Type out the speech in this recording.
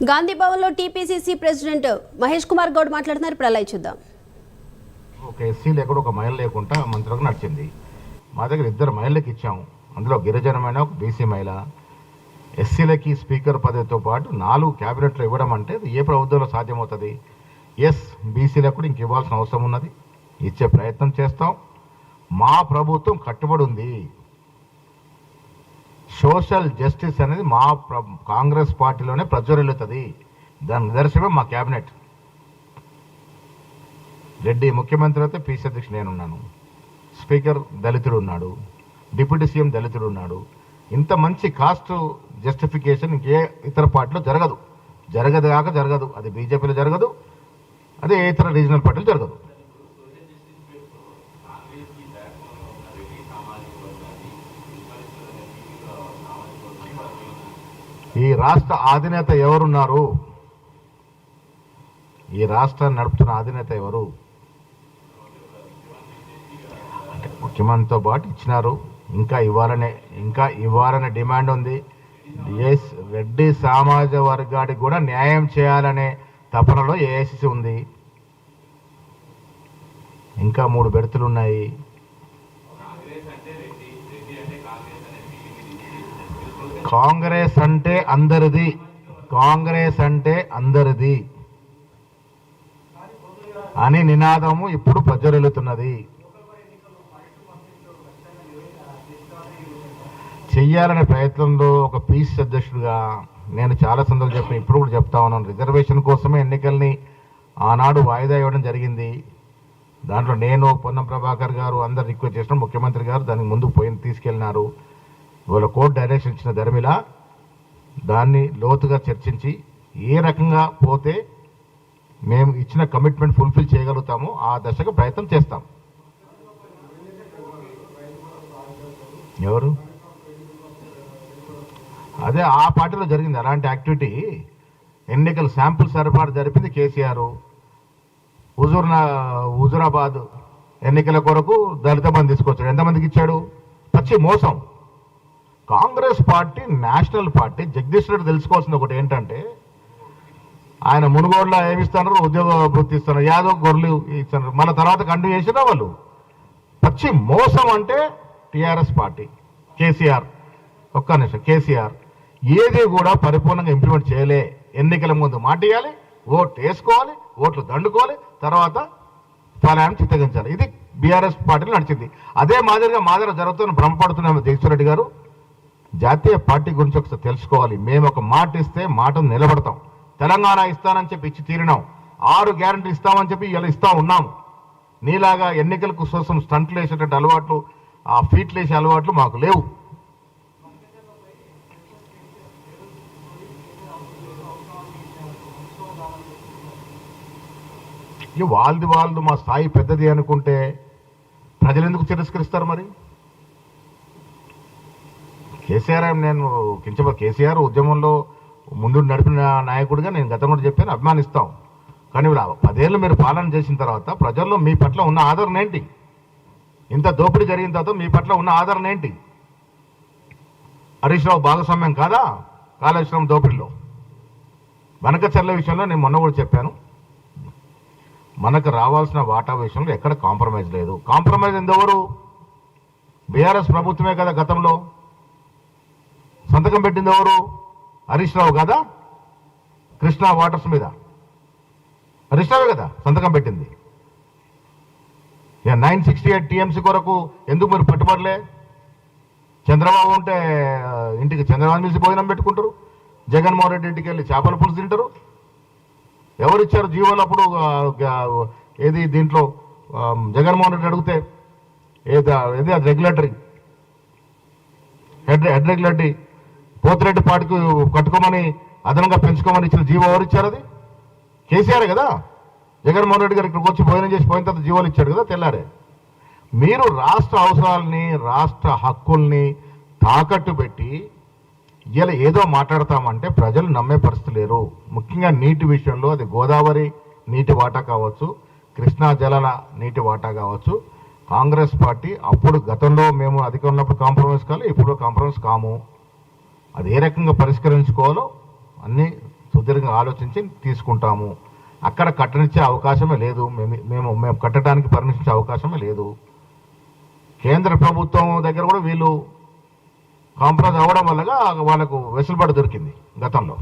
గాంధీ భవన్లో TPCC president Mahesh Kumar Goud మాట్లాడుతున్నారు. ఇప్పుడు అలా చూద్దాం. ఒక ఎస్సీ లేకుండా ఒక మహిళ లేకుండా మంత్రులకు నడిచింది. మా దగ్గర 2 మహిళలకు ఇచ్చాము. అందులో గిరిజనమైన ఒక బీసీ మహిళ. ఎస్సీలకి స్పీకర్ పదవితో పాటు 4 క్యాబినెట్లు ఇవ్వడం అంటే ఏ ప్రభుత్వంలో సాధ్యమవుతుంది? ఎస్, బీసీలకు కూడా ఇంక ఇవ్వాల్సిన అవసరం ఉన్నది. ఇచ్చే ప్రయత్నం చేస్తాం. మా ప్రభుత్వం కట్టుబడి ఉంది. సోషల్ జస్టిస్ అనేది మా కాంగ్రెస్ పార్టీలోనే ప్రజ్వరిల్లుతుంది. దాని నిదర్శనమే మా క్యాబినెట్. రెడ్డి ముఖ్యమంత్రి అయితే పీసీ అధ్యక్షుడు నేనున్నాను. స్పీకర్ దళితుడు ఉన్నాడు. డిప్యూటీ సీఎం దళితుడు ఉన్నాడు. ఇంత మంచి కాస్ట్ జస్టిఫికేషన్ ఇంకే ఇతర పార్టీలో జరగదు. జరగదు. అది బీజేపీలో జరగదు. అదే ఏ ఇతర రీజనల్ పార్టీలో జరగదు. ఈ రాష్ట్ర అధినేత ఎవరున్నారు? ఈ రాష్ట్రాన్ని నడుపుతున్న అధినేత ఎవరు? అంటే ముఖ్యమంత్రితో పాటు ఇచ్చినారు. ఇంకా ఇవ్వాలనే డిమాండ్ ఉంది. ఎస్, రెడ్డి సామాజిక వర్గానికి కూడా న్యాయం చేయాలనే తపనలో ఏఐసిసి ఉంది. ఇంకా 3 బెర్తులు ఉన్నాయి. కాంగ్రెస్ అంటే అందరిది అని నినాదము ఇప్పుడు ప్రజ్వరిల్లుతున్నది. చెయ్యాలనే ప్రయత్నంలో ఒక పీసీ అధ్యక్షుడిగా నేను చాలా సందర్భాలు చెప్పిన, ఇప్పుడు కూడా చెప్తా ఉన్నాను. రిజర్వేషన్ కోసమే ఎన్నికల్ని ఆనాడు వాయిదా ఇవ్వడం జరిగింది. దాంట్లో నేను, పొన్నం ప్రభాకర్ గారు అందరు రిక్వెస్ట్ చేసిన, ముఖ్యమంత్రి గారు దానికి ముందుకు తీసుకెళ్ళినారు. ఇవాళ కోర్టు డైరెక్షన్ ఇచ్చిన ధర్మిల దాన్ని లోతుగా చర్చించి ఏ రకంగా పోతే మేము ఇచ్చిన కమిట్మెంట్ ఫుల్ఫిల్ చేయగలుగుతామో ఆ దశగా ప్రయత్నం చేస్తాం. ఎవరు? అదే ఆ పార్టీలో జరిగింది అలాంటి యాక్టివిటీ. ఎన్నికల శాంపుల్ సరఫరా జరిపింది కేసీఆర్. హుజూరాబాద్ ఎన్నికల కొరకు దళిత బంధు తీసుకొచ్చాడు. ఎంతమందికి ఇచ్చాడు? పచ్చి మోసం. Congress party national party. Jagadish Reddy తెలుసుకోవాల్సింది ఒకటి ఏంటంటే, ఆయన మునుగోడులో ఏమిస్తున్నారు? ఉద్యోగ వృత్తి ఇస్తున్నారు. యాదవ్ గొర్రెలు ఇస్తున్నారు. మన తర్వాత కంటిన్యూ చేసినా వాళ్ళు. పచ్చి మోసం అంటే టీఆర్ఎస్ పార్టీ, కేసీఆర్. ఒక్క నిమిషం. కేసీఆర్ ఏది కూడా పరిపూర్ణంగా ఇంప్లిమెంట్ చేయలే. ఎన్నికల ముందు మాట ఇవ్వాలి, ఓటు వేసుకోవాలి, ఓట్లు దండుకోవాలి, తర్వాత ఫలాన్ని చిత్తగించాలి. ఇది బీఆర్ఎస్ పార్టీలో నడిచింది. అదే మాదిరిగా జరుగుతున్న భ్రమపడుతున్నాము. జగదీష్ రెడ్డి గారు జాతీయ పార్టీ గురించి ఒకసారి తెలుసుకోవాలి. మేము ఒక మాట ఇస్తే మాటను నిలబడతాం. తెలంగాణ ఇస్తానని చెప్పి ఇచ్చి తీరినాం. 6 గ్యారంటీ ఇస్తామని చెప్పి ఇలా ఇస్తా ఉన్నాము. నీలాగా ఎన్నికలకు కోసం స్టంట్లు వేసేటువంటి అలవాట్లు, ఆ ఫీట్లు వేసే అలవాట్లు మాకు లేవు. ఇక వాళ్ళది మా స్థాయి పెద్దది అనుకుంటే ప్రజలు ఎందుకు తిరస్కరిస్తారు? మరి కేసీఆర్, నేను కేసీఆర్ ఉద్యమంలో ముందు నడిపిన నాయకుడిగా నేను గతంలో చెప్పాను, అభిమానిస్తాం. కానీ 10 ఏళ్ళు మీరు పాలన చేసిన తర్వాత ప్రజల్లో మీ పట్ల ఉన్న ఆదరణ ఏంటి? ఇంత దోపిడీ జరిగిన తర్వాత మీ పట్ల ఉన్న ఆదరణ ఏంటి? హరీష్ రావు భాగస్వామ్యం కాదా కాళేశ్వరం దోపిడీలో? బనకచర్ల విషయంలో నేను మొన్న కూడా చెప్పాను, మనకు రావాల్సిన వాటా విషయంలో ఎక్కడ కాంప్రమైజ్ లేదు. కాంప్రమైజ్ ఎందెవరు? బీఆర్ఎస్ ప్రభుత్వమే కదా. గతంలో సంతకం పెట్టింది ఎవరు? హరీష్ రావు కదా. కృష్ణా వాటర్స్ మీద హరీష్ రావే కదా సంతకం పెట్టింది. 968 టీఎంసీ కొరకు ఎందుకు మీరు పట్టుబడలే? చంద్రబాబు ఉంటే ఇంటికి చంద్రబాబు మిల్సి భోజనం పెట్టుకుంటారు, జగన్మోహన్ రెడ్డి ఇంటికి వెళ్ళి చేపల పులుసు తింటారు. ఎవరిచ్చారు జీవోలు అప్పుడు? ఏది దీంట్లో జగన్మోహన్ రెడ్డి అడిగితే ఏది అది రెగ్యులేటరీ హెడ్ రెగ్యులేటరీ పోతిరెడ్డి పార్టీకి కట్టుకోమని అదనంగా పెంచుకోమని ఇచ్చిన జీవో ఎవరు ఇచ్చారు? అది కేసీఆర్ కదా. జగన్మోహన్ రెడ్డి గారు ఇక్కడికి వచ్చి భోజనం చేసి పోయిన తర్వాత జీవోలు ఇచ్చాడు కదా తెల్లారే. మీరు రాష్ట్ర అవసరాలని, రాష్ట్ర హక్కుల్ని తాకట్టు పెట్టి ఇలా ఏదో మాట్లాడతామంటే ప్రజలు నమ్మే పరిస్థితి లేరు. ముఖ్యంగా నీటి విషయంలో, అది గోదావరి నీటి వాటా కావచ్చు, కృష్ణా జలాల నీటి వాటా కావచ్చు, కాంగ్రెస్ పార్టీ అప్పుడు గతంలో మేము అధికారం ఉన్నప్పుడు కాంప్రమైజ్ కాలే, ఇప్పుడు కాంప్రమైజ్ కాము. అది ఏ రకంగా పరిష్కరించుకోవాలో అన్నీ సుదీర్ఘ సానుకూలంగా ఆలోచించి తీసుకుంటాము. అక్కడ కట్టనిచ్చే అవకాశమే లేదు, మేము కట్టడానికి పర్మిషన్ ఇచ్చే అవకాశమే లేదు. కేంద్ర ప్రభుత్వం దగ్గర కూడా వీళ్ళు కాంప్రమైజ్ అవ్వడం వల్లగా వాళ్ళకు వెసులుబాటు దొరికింది గతంలో.